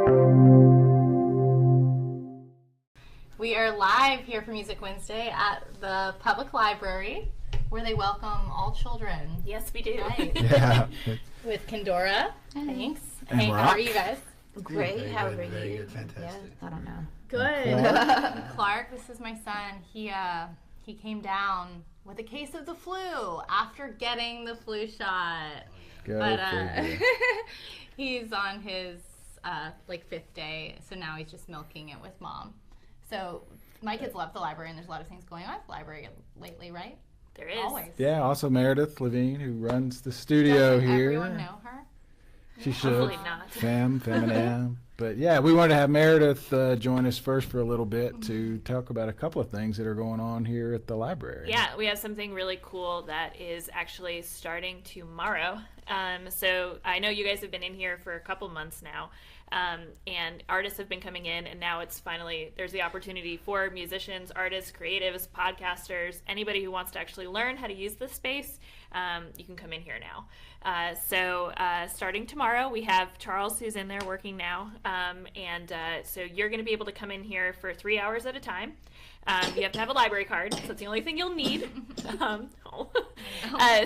We are live here for Music Wednesday at the Public Library, where they welcome all children. Yes, we do. Right. Yeah. With Kindora. Thanks. And hey, Rock. how are you guys? Great. How are you? Very good. Fantastic. Yeah, I don't know. Good. Clark, this is my son. He came down with a case of the flu after getting the flu shot. Go But figure. he's on his fifth day, so now he's just milking it with mom. So my kids love the library, and there's a lot of things going on at the library lately, right? There is. Always. Yeah, also Meredith Levine, who runs the studio Doesn't here. everyone know her? She should. Hopefully not. Feminine. But yeah, we wanted to have Meredith join us first for a little bit to talk about a couple of things that are going on here at the library. Yeah, we have something really cool that is actually starting tomorrow. So I know you guys have been in here for a couple months now, and artists have been coming in, and now it's finally, there's the opportunity for musicians, artists, creatives, podcasters, anybody who wants to actually learn how to use this space, you can come in here now. So starting tomorrow, we have Charles, who's in there working now, so you're going to be able to come in here for 3 hours at a time. You have to have a library card, so it's the only thing you'll need.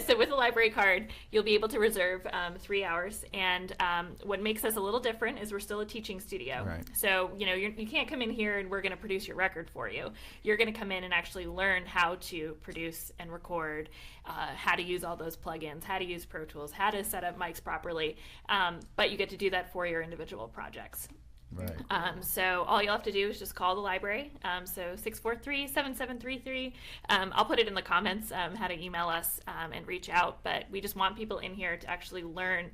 So with a library card, you'll be able to reserve 3 hours. And what makes us a little different is we're still a teaching studio. Right. So, you can't come in here and we're going to produce your record for you. You're going to come in and actually learn how to produce and record, how to use all those plugins, how to use Pro Tools, how to set up mics properly. But you get to do that for your individual projects. Right. So all you'll have to do is just call the library. So 643-7733. I'll put it in the comments how to email us and reach out. But we just want people in here to actually learn,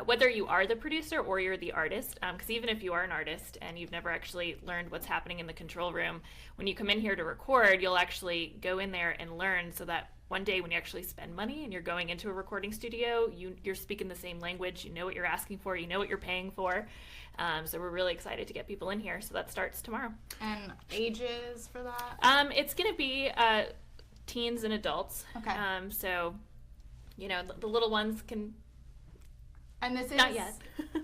whether you are the producer or you're the artist. Because even if you are an artist and you've never actually learned what's happening in the control room, when you come in here to record, you'll actually go in there and learn so that one day when you actually spend money and you're going into a recording studio, you're speaking the same language, you know what you're asking for, you know what you're paying for. So we're really excited to get people in here. So that starts tomorrow. And ages for that? It's going to be teens and adults. Okay. So, the little ones can... And this is Not yet.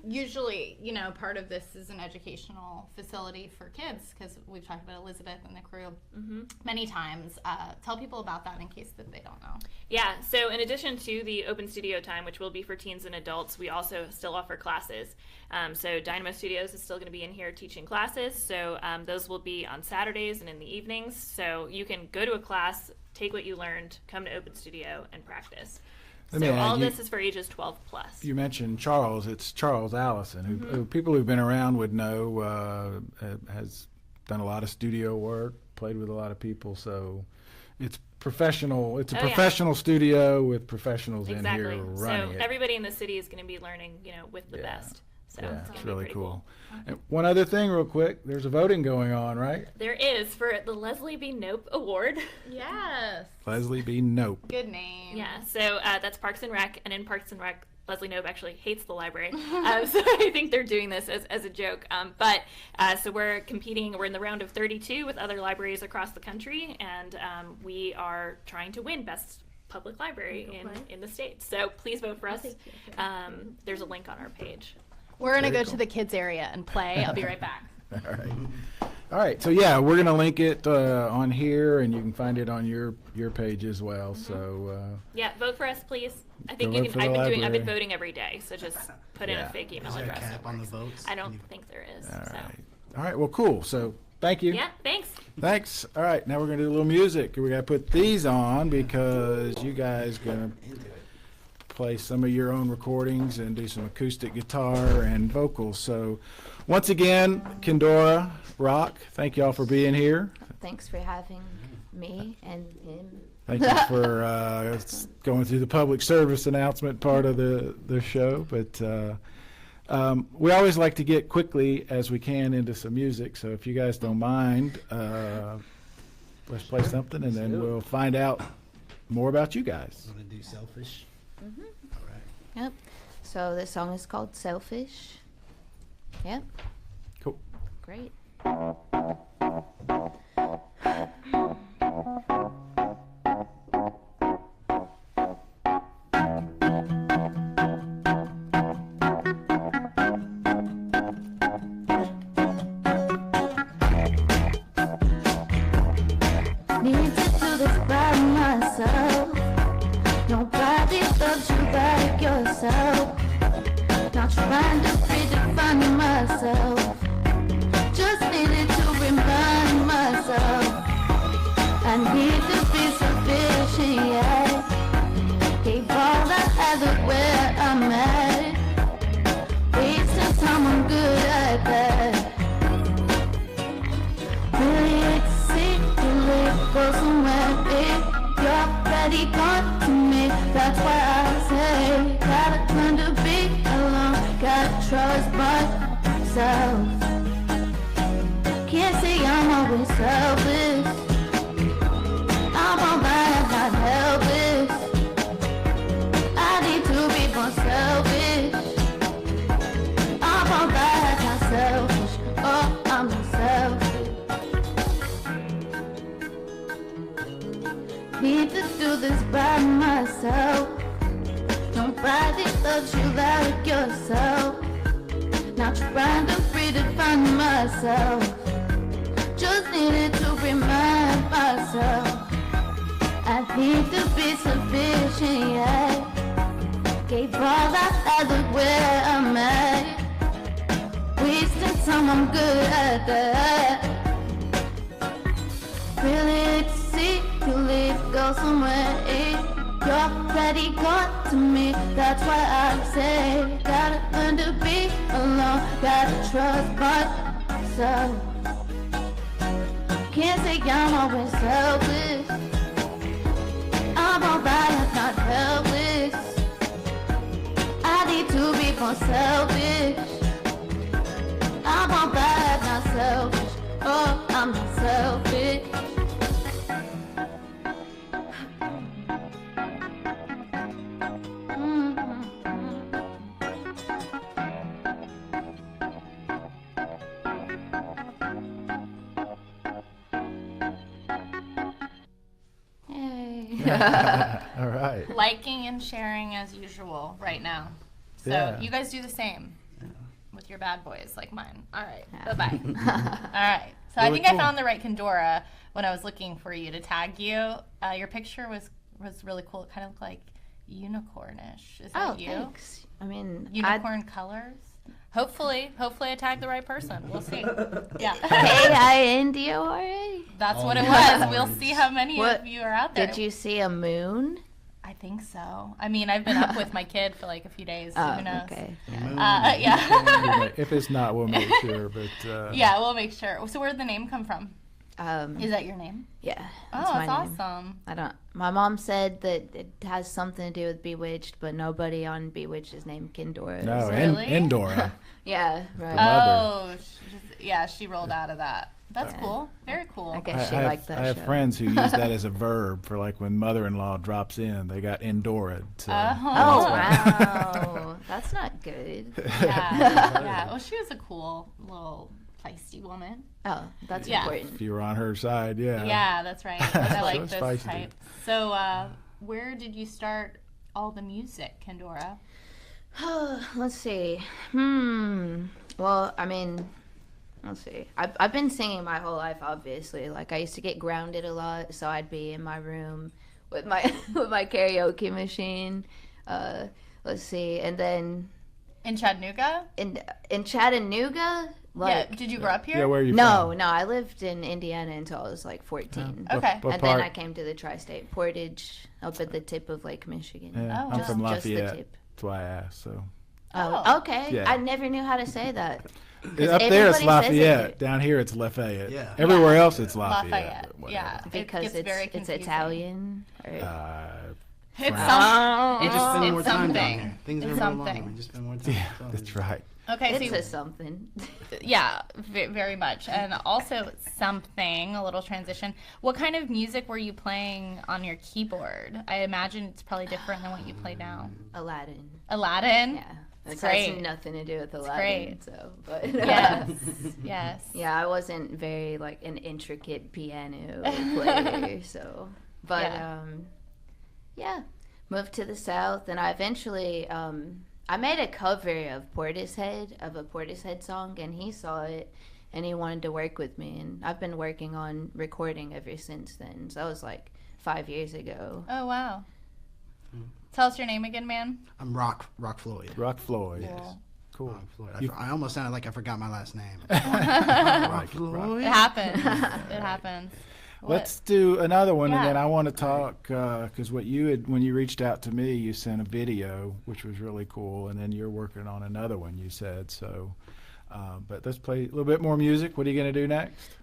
usually, part of this is an educational facility for kids, because we've talked about Elizabeth and the crew many times. Tell people about that in case that they don't know. Yeah, so in addition to the open studio time, which will be for teens and adults, we also still offer classes. So Dynamo Studios is still going to be in here teaching classes. So those will be on Saturdays and in the evenings. So you can go to a class, take what you learned, come to open studio, and practice. So all of this is for ages 12 plus. You mentioned Charles. It's Charles Allison, who people who've been around would know has done a lot of studio work, played with a lot of people. So it's professional. It's a professional studio with professionals in here running so it. everybody in the city is going to be learning, with the best. So yeah, it's gonna really be cool. And one other thing real quick, there's a voting going on, right? There is for the Leslie B. Nope Award. Yes. Leslie B. Nope. Good name. Yeah, so that's Parks and Rec, and in Parks and Rec, Leslie Knope actually hates the library, so I think they're doing this as a joke. So we're competing, we're in the round of 32 with other libraries across the country, and we are trying to win Best Public Library in the state. So please vote for us. There's a link on our page. We're going to go to the kids area and play. I'll be right back. All right. So yeah, we're gonna link it on here, and you can find it on your page as well. So yeah, vote for us, please. I think Go you vote can. for the I've been library. voting every day, so just put in a fake email Is there a address. cap on the votes? I don't think there is. All right. Well, cool. So thank you. Yeah. Thanks. Thanks. All right. Now we're gonna do a little music. We gotta put these on because you guys gonna play some of your own recordings and do some acoustic guitar and vocals. So once again, Kindora, Rock, thank you all for being here. Thanks for having me and him. Thank you for going through the public service announcement part of the show. But we always like to get quickly as we can into some music. So if you guys don't mind, let's play something and then we'll find out more about you guys. Want to do Selfish? Mm-hmm. All right. Yep. So the song is called Selfish. Yep. Cool. Great. myself. Can't say I'm always selfish. I'm all bad, not helpless. I need to be more selfish. I'm all bad, not selfish. Oh, I'm not selfish. Need to do this by myself. Nobody loves you like yourself. Not trying to redefine myself. Just needed to remind myself I need to be sufficient, yeah. Gave all I had, look where I'm at. Wasting time, I'm good at that. Really to see you leave, go somewhere, you're already gone to me, that's why I say gotta learn to be alone, gotta trust myself. Can't say I'm always selfish. I'm all right, I'm not helpless. I need to be more selfish. I'm all right, not selfish. Oh, I'm not selfish. All right. Liking and sharing as usual right now. So Yeah. you guys do the same with your bad boys like mine. All right. Bye-bye. All right. So I Really think I cool. found the right Kindora when I was looking for you to tag you. Your picture was really cool. It kind of looked like unicornish. Is that Oh, you? thanks. I mean, Unicorn colors? Hopefully I tagged the right person. We'll see. Yeah. Kindora? That's Oh, what it yeah. was. We'll see how many What- of you are out there. Did you see a moon? I think so. I mean, I've been up with my kid for like a few days. So Oh, who knows? okay. Yeah. If it's not, we'll make sure. But Yeah, we'll make sure. So where'd the name come from? Um, Is that your name? yeah. Oh, my that's name. awesome. I don't. My mom said that it has something to do with Bewitched, but nobody on Bewitched is named Kindora. no, so- Really? Indora. Yeah, right. mother. Oh, she rolled out of that. That's Yeah. cool. Very cool. I guess she liked that I have show. friends who use that as a verb for like when mother-in-law drops in, they got Indora. So Oh, wow. That's not good. Yeah. Well, she was a cool little feisty woman. Oh, that's Yeah. important. if you were on her side, yeah. Yeah, that's right. I like It's those feisty. types. So, where did you start all the music, Kindora? Let's see. Well, I mean, let's see. I've been singing my whole life, obviously. Like, I used to get grounded a lot, so I'd be in my room with my with my karaoke machine. Let's see, and then In Chattanooga? in Chattanooga, like Yeah. Did you grow up here? Yeah, where are you no, from? no, I lived in Indiana until I was like 14. What- Okay. What And part? then I came to the tri-state Portage up at the tip of Lake Michigan. Yeah, Oh, I'm wow. from Just the Lafayette. tip. That's why I asked. So Oh, Oh. okay. Yeah. I never knew how to say that. up there it's everybody says Lafayette. it. Down here it's Lafayette. Yeah. Everywhere else it's Lafayette. Lafayette. but Yeah. whatever. Because it gets very it's confusing. Italian. Or, It's French. some, We just spend it's more time down something. there. Things It's are more something. long. We just spend more time. Yeah, So that's right. Okay, it's so a something. yeah, very much. And also something, a little transition. What kind of music were you playing on your keyboard? I imagine it's probably different than what you play now. Aladdin. Aladdin? Yeah. It's It has great. nothing to do with Aladdin. great. So, but Yes, yes. yeah, I wasn't very like an intricate piano player. So, but Yeah. yeah, moved to the South, and I eventually I made a cover of a Portishead song, and he saw it, and he wanted to work with me, and I've been working on recording ever since then. So that was like 5 years ago. Oh, wow. Tell us your name again, man. I'm Rock Floyd. Rock Floyd. Cool. Cool. Rock Floyd. You- I almost sounded like I forgot my last name. Rock It happens. It happens. What- Let's do another one, and Yeah. then I want to talk because what you had when you reached out to me, you sent a video, which was really cool, and then you're working on another one. You said so, but let's play a little bit more music. What are you going to do next?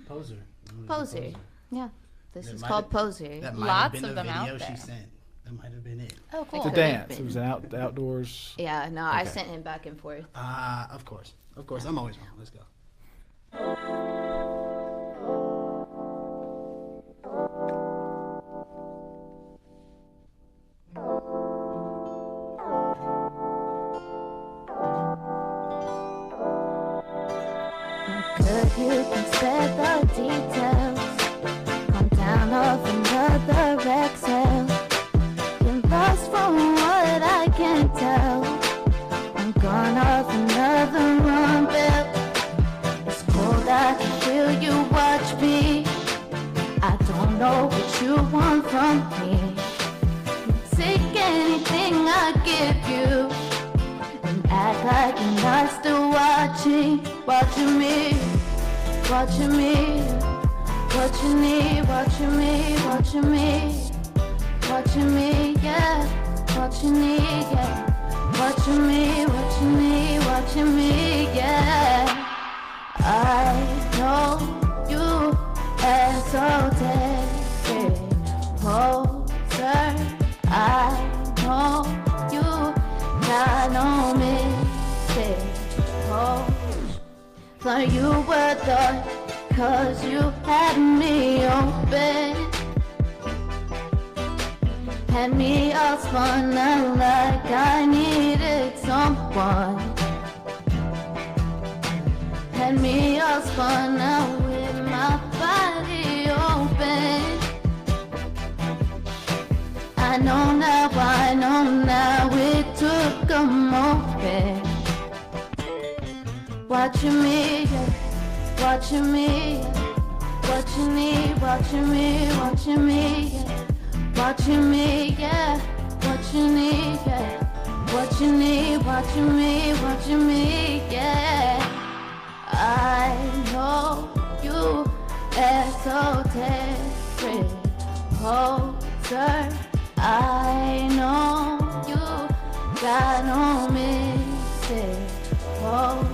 Poser. Poser. Yeah, this That is might called have- Poser. That might Lots have been of the them out video she there. sent. That might have been it. Oh, cool. It's a Could have dance. It been. was an outdoors. Yeah, no, I Okay. sent him back and forth. Of course. Of course. I'm always wrong. Let's go. Good, you can spare the details. Come down off another exhale. You're lost from what I can tell. I'm gone off another run, babe. It's cold, I can feel you watch me. I don't know what you want from me. Take anything I give you. Act like you're not still watching me, watching me, watching me, watching me, watching me, watching me, yeah, watching me, yeah, watching me, watching me, watching me, yeah. I know you hesitate, closer. I know you got on me, thought you were the, cause you had me open, had me all spun out like I needed someone, had me all spun out with my body open. I know now it took a moment. Watching me, yeah, watching me, yeah, watching me, watching me, watching me, yeah, watching me, yeah, watching me, yeah, watching me, watching me, watching me, yeah. I know you hesitate, closer. I know you got on me, closer.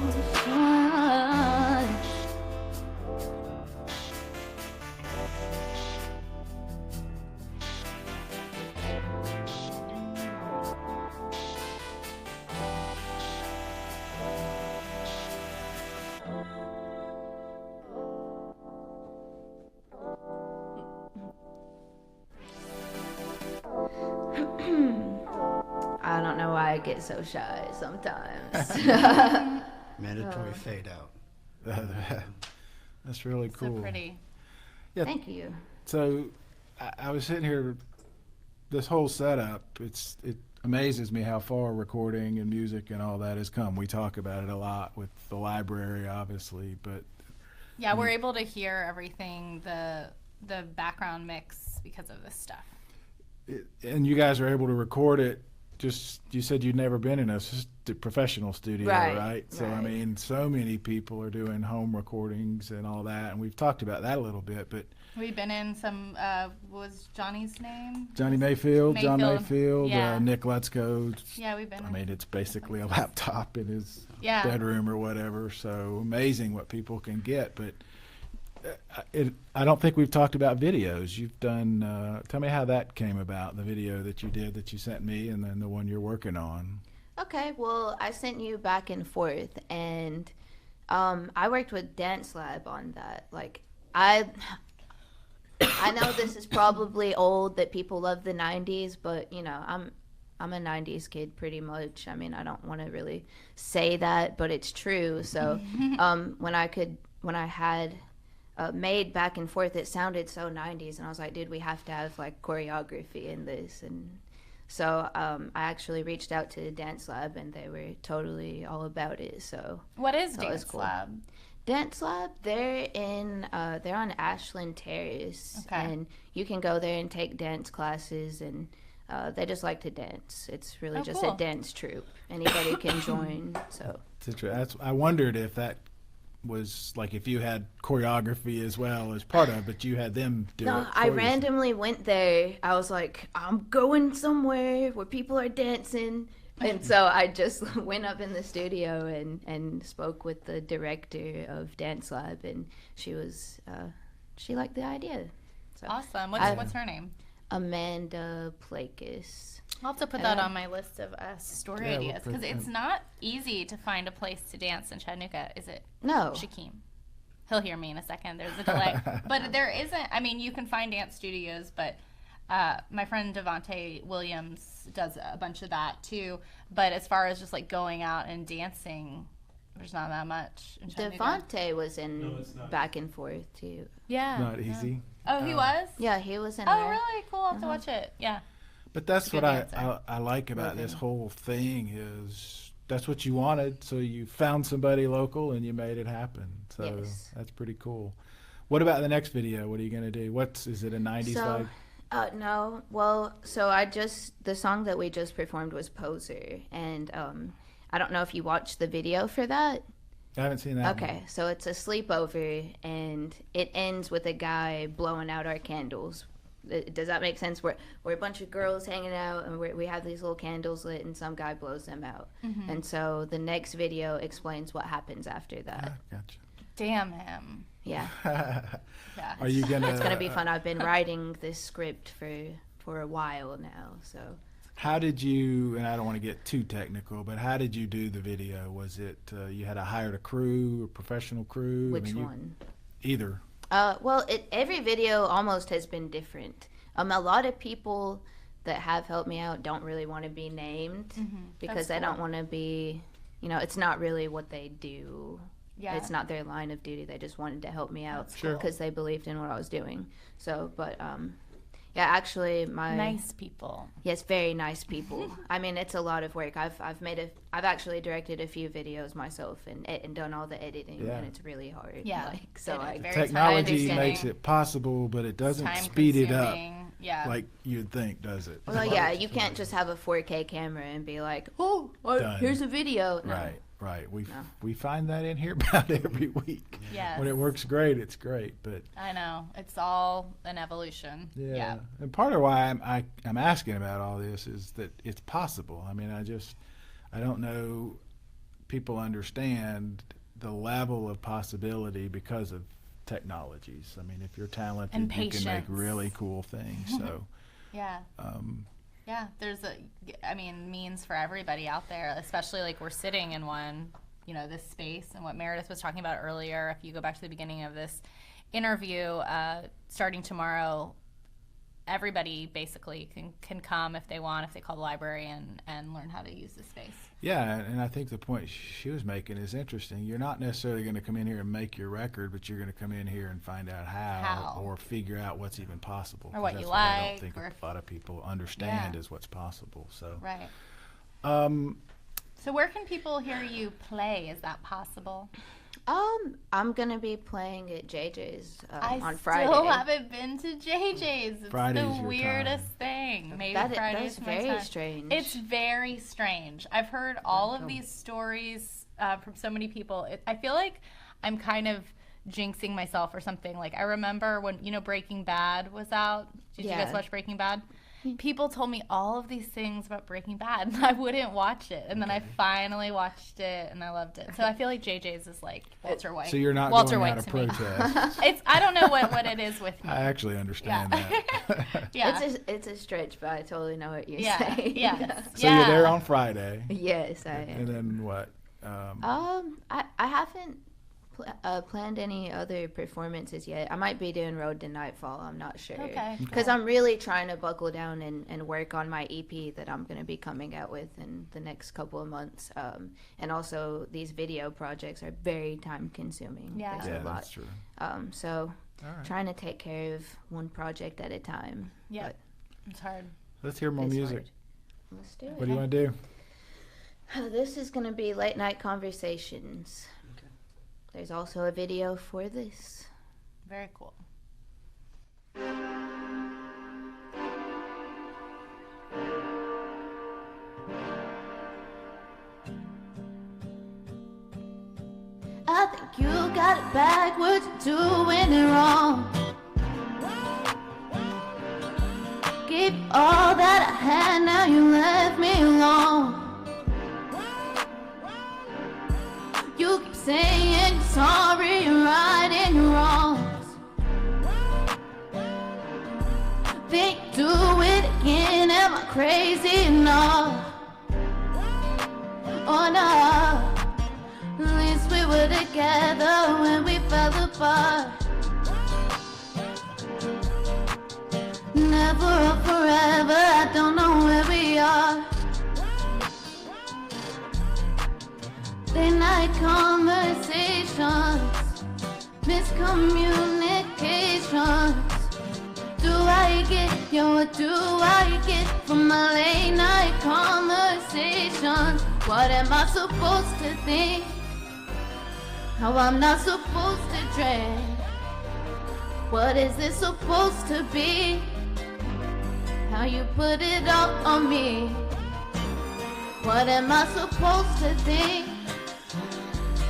I don't know why I get so shy sometimes. Mandatory fade out. That's really cool. So pretty. Yeah. Thank you. So I was sitting here, this whole setup, it amazes me how far recording and music and all that has come. We talk about it a lot with the library, obviously, but Yeah, we're able to hear everything, the background mix because of this stuff. and you guys are able to record it. Just, you said you'd never been in a professional studio, right? So, I right. mean, so many people are doing home recordings and all that, and we've talked about that a little bit, but We've been in some, what was Johnny's name? Johnny Mayfield, John Mayfield, Yeah. Nick Lutzko. Yeah, we've been I mean, it's basically a laptop in his Yeah. bedroom or whatever, so amazing what people can get, but I don't think we've talked about videos. You've done, tell me how that came about, the video that you did that you sent me, and then the one you're working on. Okay, well, I sent you back and forth, and I worked with Dance Lab on that. Like, I know this is probably old, that people love the 90s, but, you know, I'm a 90s kid pretty much. I mean, I don't want to really say that, but it's true. So when I had made back and forth, it sounded so 90s, and I was like, dude, we have to have like choreography in this. And so I actually reached out to Dance Lab, and they were totally all about it. So What is that was Dance cool. Lab? Dance Lab, they're on Ashland Terrace, Okay. and you can go there and take dance classes, and they just like to dance. It's really just cool. a dance troupe. Anybody can join. So I wondered if that was like if you had choreography as well as part of it, but you had them do it. no, for I you. randomly went there. I was like, I'm going somewhere where people are dancing. And so I just went up in the studio and spoke with the director of Dance Lab, and she liked the idea. So Awesome. I- What's her name? Amanda Plakis. I'll have to put that on my list of story Yeah, we'll ideas put because that. it's not easy to find a place to dance in Chattanooga, is it? No. Shaquem. He'll hear me in a second. There's a delay. But there isn't, I mean, you can find dance studios, but my friend Devontae Williams does a bunch of that too. But as far as just like going out and dancing, there's not that much in Chattanooga. Devontae was in Back and Forth too. Yeah. Not easy. Oh, he was? Yeah, he was in Oh, there. really? Cool. I'll have to watch it. Yeah. But that's It's a what good I like about this whole thing is that's what you wanted. So you found somebody local and you made it happen. So Yes. that's pretty cool. What about the next video? What are you going to do? Is it a 90s So, vibe? no. Well, so the song that we just performed was Poser. And I don't know if you watched the video for that. I haven't seen that. Okay, so it's a sleepover, and it ends with a guy blowing out our candles. Does that make sense? We're a bunch of girls hanging out, and we have these little candles lit, and some guy blows them out. And so the next video explains what happens after that. Gotcha. Damn him. Yeah, Yeah. Are you going to... it's gonna be fun. I've been writing this script for a while now, so. How did you, and I don't want to get too technical, but how did you do the video? Was it you had to hire a crew, a professional crew? Which one? Either. Well, every video almost has been different. A lot of people that have helped me out don't really want to be named because they don't want to be, it's not really what they do. Yeah. It's not their line of duty. They just wanted to help me out Sure. because they believed in what I was doing. So, but yeah, actually, Nice people. yes, very nice people. I mean, it's a lot of work. I've actually directed a few videos myself and done all the editing, Yeah. and it's really hard. Yeah. Like, so It is very Technology time makes consuming. it possible, but it doesn't Time speed it up consuming. Yeah. like you'd think, does it? Well, yeah, you can't just have a 4K camera and be like, oh, Done. here's a video. No. Right. We find that in here about every week. Yes. When it works great, it's great. But I know. It's all an evolution. yeah. And part of why I'm asking about all this is that it's possible. I mean, I don't know people understand the level of possibility because of technologies. I mean, if you're talented, And you can make patience. really cool things. So, Yeah. Yeah, there's means for everybody out there, especially like we're sitting in one, this space. And what Meredith was talking about earlier, if you go back to the beginning of this interview, starting tomorrow, everybody basically can come if they want, if they call the library and learn how to use the space. yeah, and I think the point she was making is interesting. You're not necessarily going to come in here and make your record, but you're going to come in here and find out how. Or figure out what's even possible. Or 'cause what that's you I don't like, think or a lot of people understand Yeah. is what's possible. So, Right. um, So where can people hear you play? Is that possible? I'm gonna be playing at JJ's on I Friday. still haven't been to JJ's. It's Friday's the your weirdest time. thing. Maybe That Friday's is my very time. strange. It's very strange. I've heard all of these stories from so many people. I feel like I'm kind of jinxing myself or something. Like I remember when Breaking Bad was out. Did you guys Yeah. watch Breaking Bad? People told me all of these things about Breaking Bad, and I wouldn't watch it. And then I finally watched it, and I loved it. So I feel like JJ's is like Walter White. so you're not Walter going White out of to me. protest. I don't know what it is with me. I actually understand that. Yeah. It's a stretch, but I totally know what you're Yeah. saying. Yes. So you're there on Friday, Yes, I and am. then what? I haven't planned any other performances yet. I might be doing Road to Nightfall. I'm not sure. Okay. Because I'm really trying to buckle down and work on my EP that I'm going to be coming out with in the next couple of months. And also, these video projects are very time consuming. Yeah. There's Yeah, a lot. that's true. So All right. trying to take care of one project at a time. Yeah. But It's hard. Let's hear more it's music. hard. Let's do it. What do you want to do? This is going to be Late Night Conversations. There's also a video for this. Very cool. I think you got it backwards, doing it wrong. Gave you all that I had, now you left me alone. You keep saying you're sorry, you're righting your wrongs. Think you do crazy, no. Oh no. At least we were together when we fell apart. Never or forever, I don't know where we are. Late night conversations, miscommunications. Do I get, what do I get from my late night conversations? What am I supposed to think? How I'm not supposed to dread? What is this supposed to be? How you put it all on me? What am I supposed to think?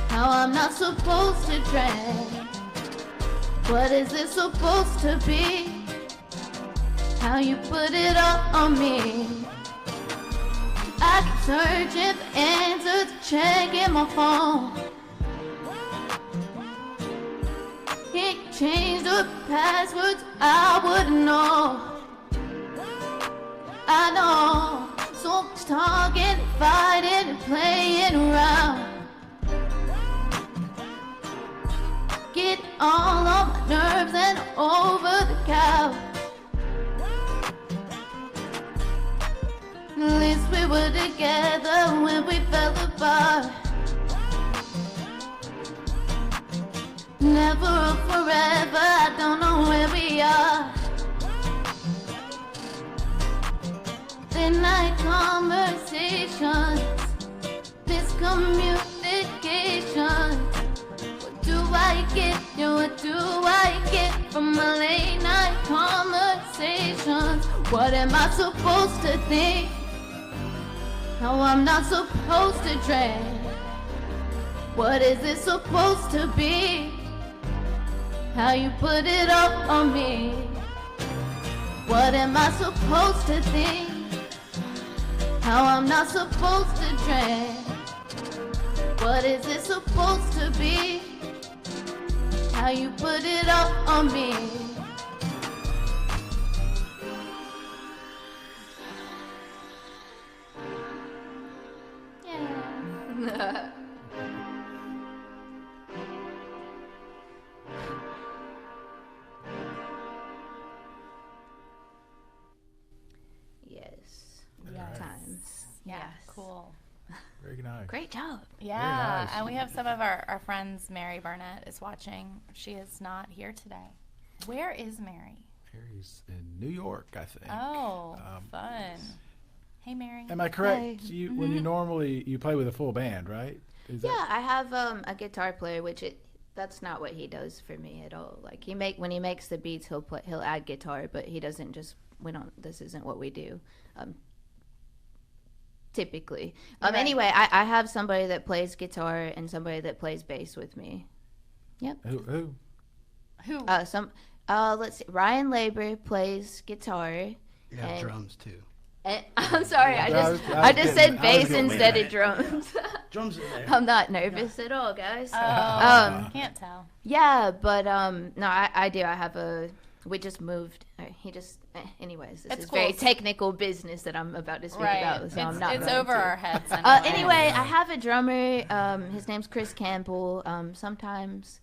How I'm not supposed to dread? What is this supposed to be? How you put it all on me? I keep searching for answers, checking my phone. Can't change the passwords, I wouldn't know. I know, so much talking, fighting, and playing around. Get all on my nerves and over the couch. At least we were together when we fell apart. Never or forever, I don't know where we are. Late night conversations, miscommunications. What do I get, what do I get from my late night conversations? What am I supposed to think? How I'm not supposed to dread? What is it supposed to be? How you put it all on me? What am I supposed to think? How I'm not supposed to dread? What is it supposed to be? How you put it all on me? Yeah. Yes. Times. Yeah, cool. Very nice. Great job. Yeah, nice. and we have some of our friends. Mary Burnett is watching. She is not here today. Where is Mary? Mary's in New York, I think. Oh, fun. Hey, Mary. Am I correct? Hi. When you normally you play with a full band, right? Is Yeah, I have a guitar player, which that's not what he does for me at all. Like when he makes the beats, he'll add guitar, but he doesn't just this isn't what we do. Typically. Right. Anyway, I have somebody that plays guitar and somebody that plays bass with me. Yep. Who? Who? Let's see. Ryan Labor plays guitar. You have And- drums too. And, I'm sorry, I I was just getting- said I was bass getting instead there. of drums. Drums are there. I'm not nervous at all, guys. Can't tell. Yeah, but no, I do. I have we just moved. Anyways, this It's is cool. very technical business that I'm about to speak about, so I'm not it's going over to. our heads. Anyway, I have a drummer. His name's Chris Campbell. Sometimes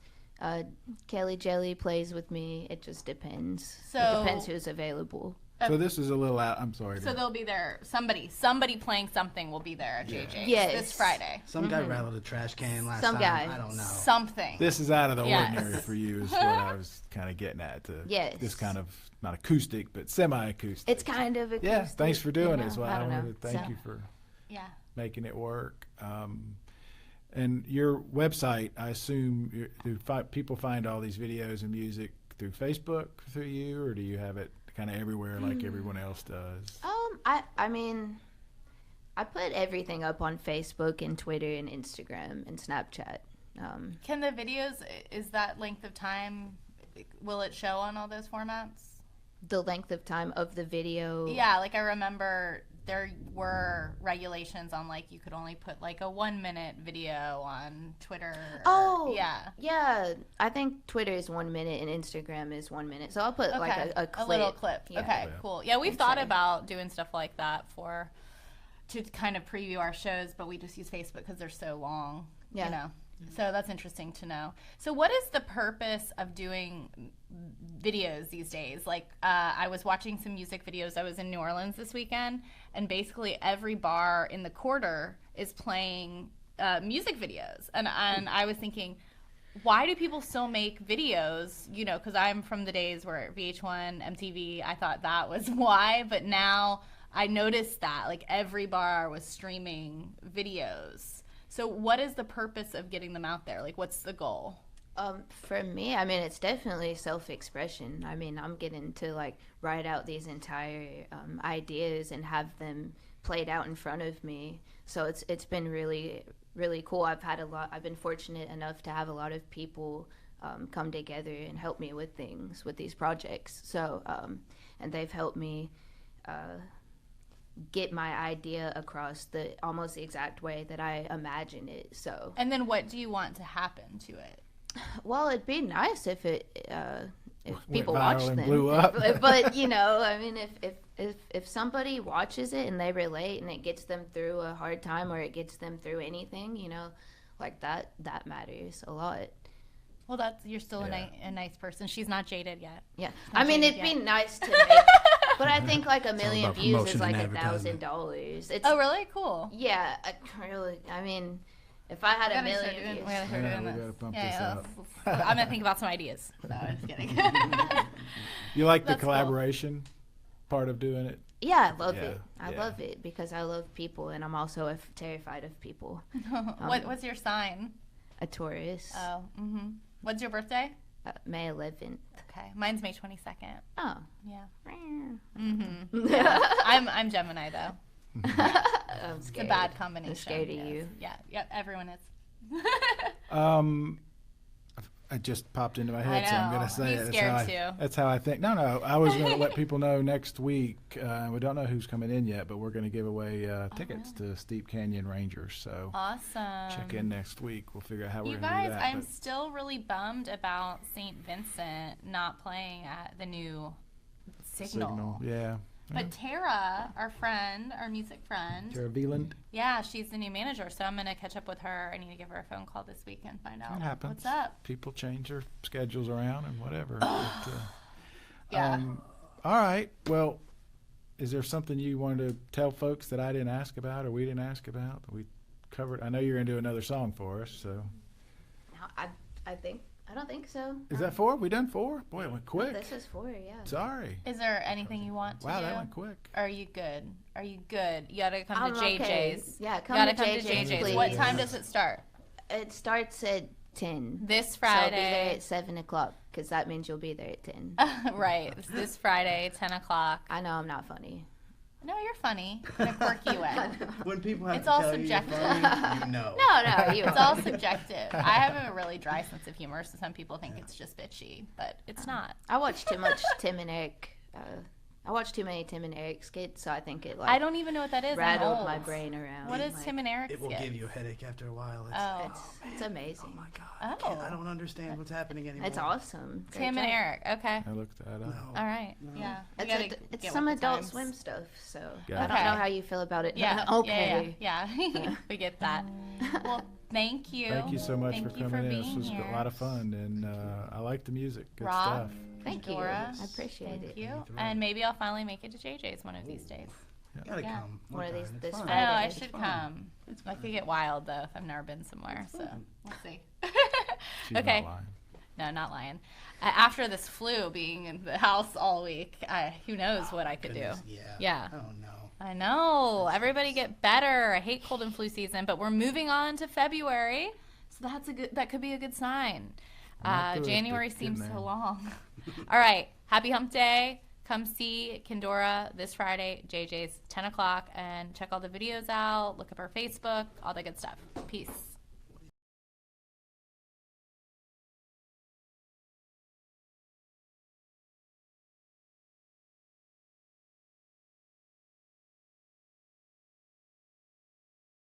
Kelly Jelly plays with me. It just depends. So- It depends who's available. So this is a little out. I'm sorry. So they'll be there. Somebody playing something will be there at JJ's Yes. this Friday. Some guy rattled a trash can last Some time. guy. I don't know. Something. This is out of the Yes. ordinary for you, is what I was kind of getting at. Yes. This kind of not acoustic, but semi-acoustic. It's kind of acoustic. Yeah. Thanks for doing you it. As know, well. I I don't wanted know. to thank So- you for Yeah. making it work. And your website, I assume, people find all these videos and music through Facebook through you, or do you have it kind of everywhere like everyone else does? I mean, I put everything up on Facebook and Twitter and Instagram and Snapchat. Can the videos, is that length of time, will it show on all those formats? The length of time of the video. Yeah, like I remember there were regulations on like you could only put like a 1-minute video on Twitter. Oh, yeah. Yeah, I think Twitter is 1 minute and Instagram is 1 minute. So I'll put like a clip. A little clip. Yeah. Okay, cool. Yeah, we've thought about doing stuff like that to kind of preview our shows, but we just use Facebook because they're so long. Yeah. You know. So that's interesting to know. So what is the purpose of doing videos these days? Like I was watching some music videos. I was in New Orleans this weekend, and basically every bar in the quarter is playing music videos. And I was thinking, why do people still make videos? You know, because I'm from the days where VH1, MTV, I thought that was why. But now I noticed that like every bar was streaming videos. So what is the purpose of getting them out there? Like, what's the goal? For me, I mean, it's definitely self-expression. I mean, I'm getting to like write out these entire ideas and have them played out in front of me. So it's been really, really cool. I've been fortunate enough to have a lot of people come together and help me with these projects. So, and they've helped me get my idea across almost the exact way that I imagine it. So. And then what do you want to happen to it? Well, it'd be nice if people viral watch and them. blew up. But you know, I mean, if somebody watches it and they relate and it gets them through a hard time or it gets them through anything, you know, like that matters a lot. Well, you're still a nice person. She's not jaded yet. Yeah, Not I mean, jaded it'd be yet. nice to make, but I think like a million about views promotion is like and advertising. $1,000. It's Oh, really? Cool. yeah, I mean, if I had a We million gotta views. start Yeah, doing we this. gotta bump Yeah, this yeah, out. I'm gonna think about some ideas. No, I'm just kidding. You like the That's cool. collaboration part of doing it? Yeah, I love Yeah, it. I yeah. love it because I love people and I'm also terrified of people. What's your sign? A Taurus. Oh, What's your birthday? May 11th. Okay, mine's May 22nd. Oh. Yeah. Yeah. I'm Gemini though. I'm It's scared. a bad combination. I'm scared of yes. you. Yeah, everyone is. I just popped into my head, so I'm know. going to say He's it. scared too. That's how I think. No, I was going to let people know next week. We don't know who's coming in yet, but we're going to give away tickets to Steep Canyon Rangers. So Awesome. check in next week. We'll figure out how You we're going to do guys, that. I'm but- still really bummed about St. Vincent not playing at the new Signal. Yeah. But Tara, our friend, our music friend, Tara Veland. yeah, she's the new manager, so I'm going to catch up with her. I need to give her a phone call this week and find out That happens. what's up. People change their schedules around and whatever. But, Yeah. all right. Well, is there something you wanted to tell folks that I didn't ask about or we didn't ask about that we covered? I know you're going to do another song for us, so. I don't think so. Is that 4? We done 4? Boy, it went quick. This is 4, yeah. Sorry. Is there anything you want to Wow, do? that went quick. Are you good? Are you good? You gotta come I'm to okay. JJ's. Yeah, You come gotta to come JJ's, to JJ's. please. What time does it start? It starts at 10. This So I'll be there Friday. at 7 o'clock because that means you'll be there at 10. Right. It's this Friday, 10 o'clock. I know I'm not funny. No, you're funny in a quirky way. When people have It's to all tell subjective. you you're funny, you know. No, you It's all subjective. I have a really dry sense of humor, so some people think it's just bitchy, but it's not. I watch too much Tim and Eric. I watch too many Tim and Eric skits, so I think it like I don't even know what that is. I'm rattled my old. brain around. What is like, Tim and Eric It will skit? give you a headache after a while. It's, Oh. It's amazing. oh my God. Oh. I don't understand what's happening anymore. It's awesome. Great Tim and job. Eric. Okay. I looked that up. No. All right. Yeah. You It's, gotta it's get some with the Adult times. Swim stuff, so Gotcha. I don't know how you feel about it. Yeah. Okay. Yeah. We get that. Well, thank you. Thank you so much Thank for you coming in. being This was here. a lot of fun, and I like the music. Good Rob, stuff. Thank you. Kindora, I appreciate Thank it. you. And maybe I'll finally make it to JJ's one of these days. You gotta Yeah. come. One of time. these- It's this fun. Friday. I know, I It's should fun. come. I could get wild, though, if I've never been somewhere, so we'll see. She's Okay. not lying. No, not lying. After this flu, being in the house all week, who knows what I could do. Goodness, yeah. Yeah. Oh no. I know. Everybody get better. I hate cold and flu season, but we're moving on to February, so that could be a good sign. I'm optimistic. January Getting seems there. so long. All right. Happy Hump Day. Come see Kindora this Friday, JJ's 10 o'clock, and check all the videos out. Look up our Facebook, all that good stuff. Peace.